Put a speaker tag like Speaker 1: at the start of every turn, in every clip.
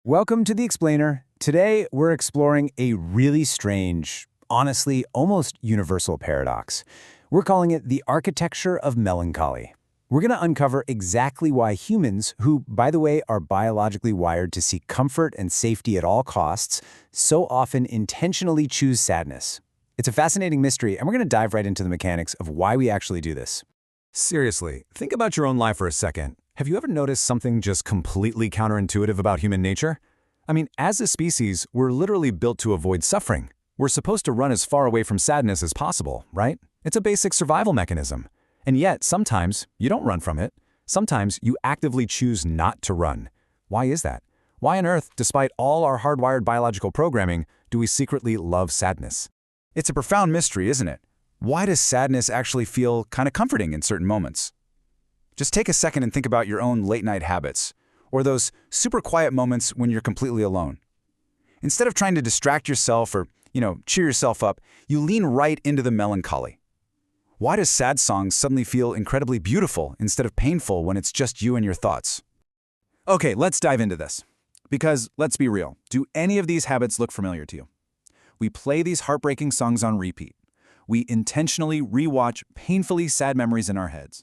Speaker 1: Welcome to The Explainer. Today, we're exploring a really strange, honestly, almost universal paradox. We're calling it the architecture of melancholy. We're going to uncover exactly why humans, who, by the way, are biologically wired to seek comfort and safety at all costs, so often intentionally choose sadness. It's a fascinating mystery, and we're going to dive right into the mechanics of why we actually do this.
Speaker 2: Seriously, think about your own life for a second. Have you ever noticed something just completely counterintuitive about human nature? I mean, as a species, we're literally built to avoid suffering. We're supposed to run as far away from sadness as possible, right? It's a basic survival mechanism. And yet, sometimes you don't run from it. Sometimes you actively choose not to run. Why is that? Why on earth, despite all our hardwired biological programming, do we secretly love sadness? It's a profound mystery, isn't it? Why does sadness actually feel kind of comforting in certain moments? Just take a second and think about your own late-night habits, or those super quiet moments when you're completely alone. Instead of trying to distract yourself or, cheer yourself up, you lean right into the melancholy. Why does sad songs suddenly feel incredibly beautiful instead of painful when it's just you and your thoughts? Okay, let's dive into this. Because, let's be real, do any of these habits look familiar to you? We play these heartbreaking songs on repeat. We intentionally rewatch painfully sad memories in our heads.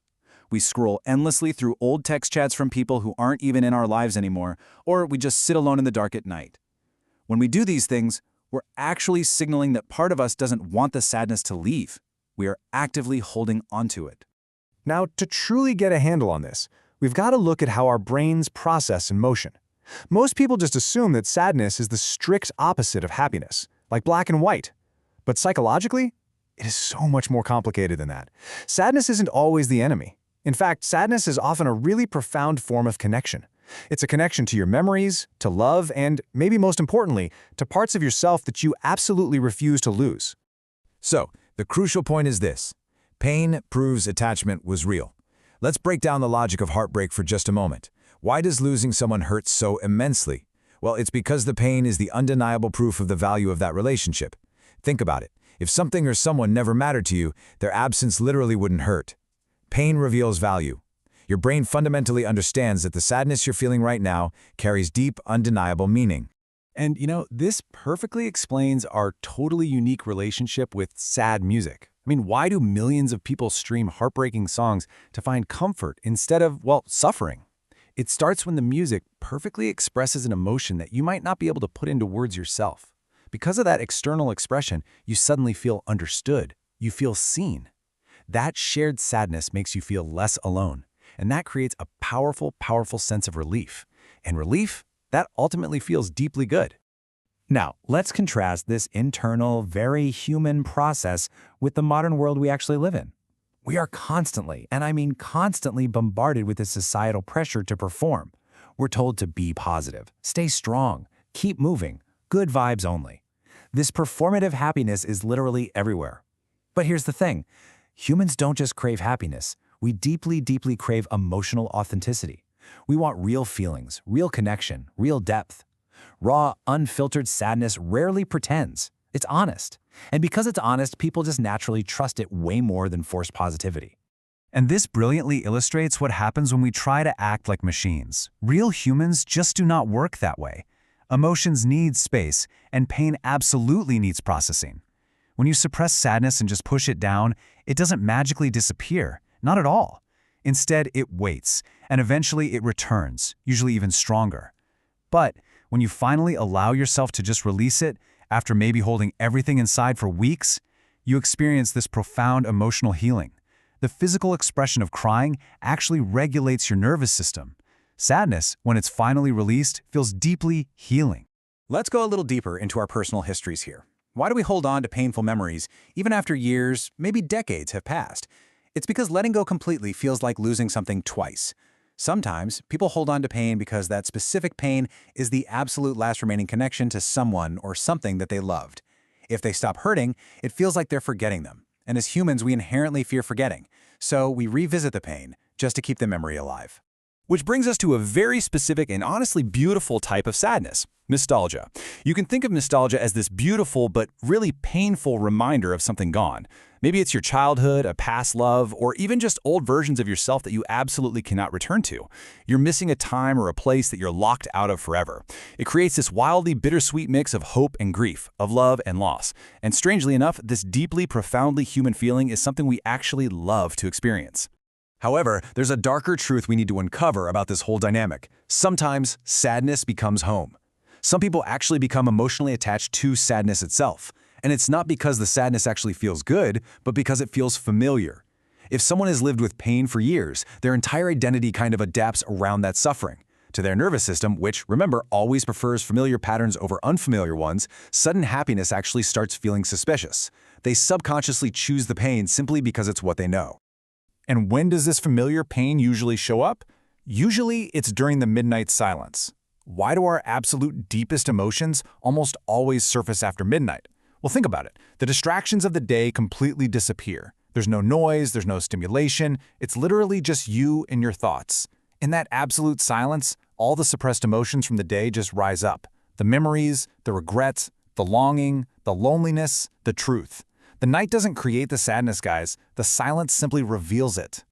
Speaker 2: We scroll endlessly through old text chats from people who aren't even in our lives anymore, or we just sit alone in the dark at night. When we do these things, we're actually signaling that part of us doesn't want the sadness to leave. We are actively holding onto it.
Speaker 3: Now, to truly get a handle on this, we've got to look at how our brains process emotion. Most people just assume that sadness is the strict opposite of happiness, like black and white. But psychologically, it is so much more complicated than that. Sadness isn't always the enemy. In fact, sadness is often a really profound form of connection. It's a connection to your memories, to love, and, maybe most importantly, to parts of yourself that you absolutely refuse to lose.
Speaker 2: So, the crucial point is this. Pain proves attachment was real. Let's break down the logic of heartbreak for just a moment. Why does losing someone hurt so immensely? Well, it's because the pain is the undeniable proof of the value of that relationship. Think about it. If something or someone never mattered to you, their absence literally wouldn't hurt. Pain reveals value. Your brain fundamentally understands that the sadness you're feeling right now carries deep, undeniable meaning.
Speaker 1: And, this perfectly explains our totally unique relationship with sad music. I mean, why do millions of people stream heartbreaking songs to find comfort instead of, suffering? It starts when the music perfectly expresses an emotion that you might not be able to put into words yourself. Because of that external expression, you suddenly feel understood. You feel seen. That shared sadness makes you feel less alone, and that creates a powerful, powerful sense of relief. And relief, that ultimately feels deeply good. Now, let's contrast this internal, very human process with the modern world we actually live in. We are constantly, and I mean constantly, bombarded with this societal pressure to perform. We're told to be positive, stay strong, keep moving, good vibes only. This performative happiness is literally everywhere. But here's the thing. Humans don't just crave happiness. We deeply, deeply crave emotional authenticity. We want real feelings, real connection, real depth. Raw, unfiltered sadness rarely pretends. It's honest. And because it's honest, people just naturally trust it way more than forced positivity. And this brilliantly illustrates what happens when we try to act like machines. Real humans just do not work that way. Emotions need space, and pain absolutely needs processing. When you suppress sadness and just push it down, it doesn't magically disappear, not at all. Instead, it waits, and eventually it returns, usually even stronger. But when you finally allow yourself to just release it, after maybe holding everything inside for weeks, you experience this profound emotional healing. The physical expression of crying actually regulates your nervous system. Sadness, when it's finally released, feels deeply healing.
Speaker 2: Let's go a little deeper into our personal histories here. Why do we hold on to painful memories even after years, maybe decades have passed? It's because letting go completely feels like losing something twice. Sometimes people hold on to pain because that specific pain is the absolute last remaining connection to someone or something that they loved. If they stop hurting, it feels like they're forgetting them. And as humans, we inherently fear forgetting. So we revisit the pain just to keep the memory alive. Which brings us to a very specific and honestly beautiful type of sadness, nostalgia. You can think of nostalgia as this beautiful but really painful reminder of something gone.
Speaker 1: Maybe it's your childhood, a past love, or even just old versions of yourself that you absolutely cannot return to. You're missing a time or a place that you're locked out of forever. It creates this wildly bittersweet mix of hope and grief, of love and loss. And strangely enough, this deeply, profoundly human feeling is something we actually love to experience.
Speaker 2: However, there's a darker truth we need to uncover about this whole dynamic. Sometimes, sadness becomes home. Some people actually become emotionally attached to sadness itself. And it's not because the sadness actually feels good, but because it feels familiar. If someone has lived with pain for years, their entire identity kind of adapts around that suffering. To their nervous system, which, remember, always prefers familiar patterns over unfamiliar ones, sudden happiness actually starts feeling suspicious. They subconsciously choose the pain simply because it's what they know.
Speaker 3: And when does this familiar pain usually show up? Usually, it's during the midnight silence. Why do our absolute deepest emotions almost always surface after midnight? Well, think about it. The distractions of the day completely disappear. There's no noise, there's no stimulation. It's literally just you and your thoughts. In that absolute silence, all the suppressed emotions from the day just rise up. The memories, the regrets, the longing, the loneliness, the truth. The night doesn't create the sadness, guys. The silence simply reveals it.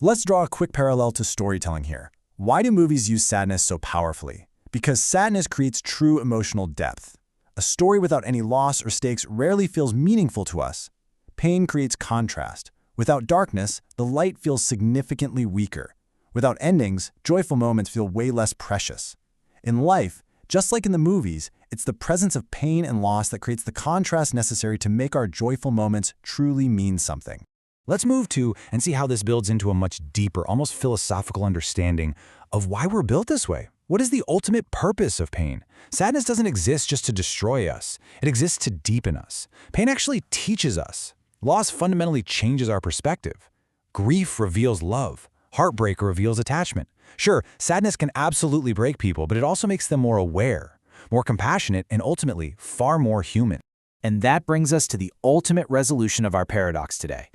Speaker 3: Let's draw a quick parallel to storytelling here. Why do movies use sadness so powerfully? Because sadness creates true emotional depth. A story without any loss or stakes rarely feels meaningful to us. Pain creates contrast. Without darkness, the light feels significantly weaker. Without endings, joyful moments feel way less precious. In life, just like in the movies, it's the presence of pain and loss that creates the contrast necessary to make our joyful moments truly mean something. Let's move to and see how this builds into a much deeper, almost philosophical understanding of why we're built this way. What is the ultimate purpose of pain? Sadness doesn't exist just to destroy us. It exists to deepen us. Pain actually teaches us. Loss fundamentally changes our perspective. Grief reveals love. Heartbreak reveals attachment. Sure, sadness can absolutely break people, but it also makes them more aware, more compassionate, and ultimately far more human.
Speaker 4: And that brings us to the ultimate resolution of our paradox today.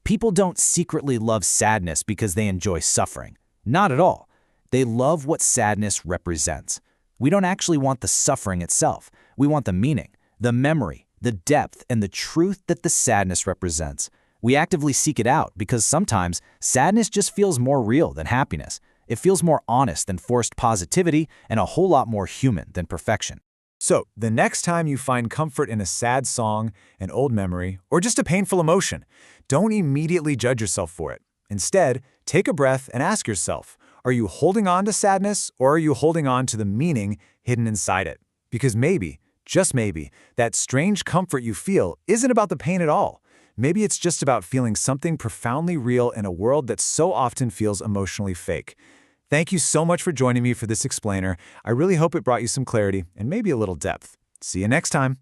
Speaker 4: People don't secretly love sadness because they enjoy suffering. Not at all. They love what sadness represents. We don't actually want the suffering itself. We want the meaning, the memory, the depth, and the truth that the sadness represents. We actively seek it out because sometimes sadness just feels more real than happiness. It feels more honest than forced positivity and a whole lot more human than perfection.
Speaker 3: So, the next time you find comfort in a sad song, an old memory, or just a painful emotion, don't immediately judge yourself for it. Instead, take a breath and ask yourself, are you holding on to sadness or are you holding on to the meaning hidden inside it? Because maybe, just maybe, that strange comfort you feel isn't about the pain at all. Maybe it's just about feeling something profoundly real in a world that so often feels emotionally fake. Thank you so much for joining me for this explainer. I really hope it brought you some clarity and maybe a little depth. See you next time.